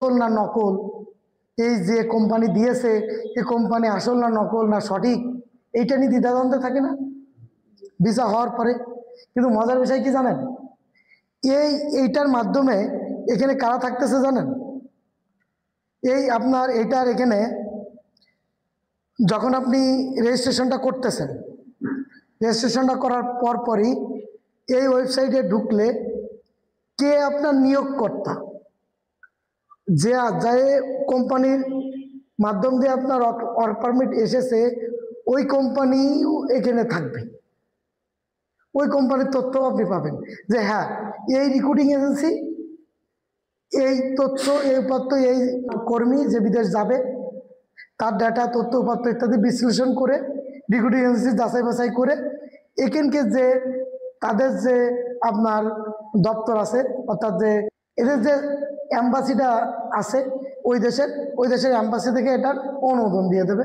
আসল না নকল, এই যে কোম্পানি দিয়েছে এই কোম্পানি আসল না নকল না সঠিক, এইটা নিয়ে দ্বিধাদ্বন্দ্বে থাকে না ভিসা হওয়ার পরে। কিন্তু মজার বিষয় কি জানেন, এইটার মাধ্যমে এখানে কারা থাকতেছে জানেন, এই আপনার এটার এখানে যখন আপনি রেজিস্ট্রেশনটা করতেছেন, রেজিস্ট্রেশনটা করার পরই এই ওয়েবসাইটে ঢুকলে কে আপনার নিয়োগকর্তা, যে কোম্পানির মাধ্যম দিয়ে আপনার ওয়ার্ক পারমিট এসেছে, ওই কোম্পানি এখানে থাকবে। ওই কোম্পানির তথ্য আপনি পাবেন যে হ্যাঁ এই রিক্রুটিং এজেন্সি এই তথ্য এই উপাত্ত এই কর্মী যে বিদেশ যাবে তার ডাটা তথ্য উপাত্ত ইত্যাদি বিশ্লেষণ করে রিক্রুটিং এজেন্সি যাচাই বাছাই করে এখানকে যে তাদের যে আপনার দপ্তর আছে, অর্থাৎ যে এদের যে অ্যাম্বাসিটা আছে ওই দেশের অ্যাম্বাসি থেকে এটার অনুমোদন দিয়ে দেবে।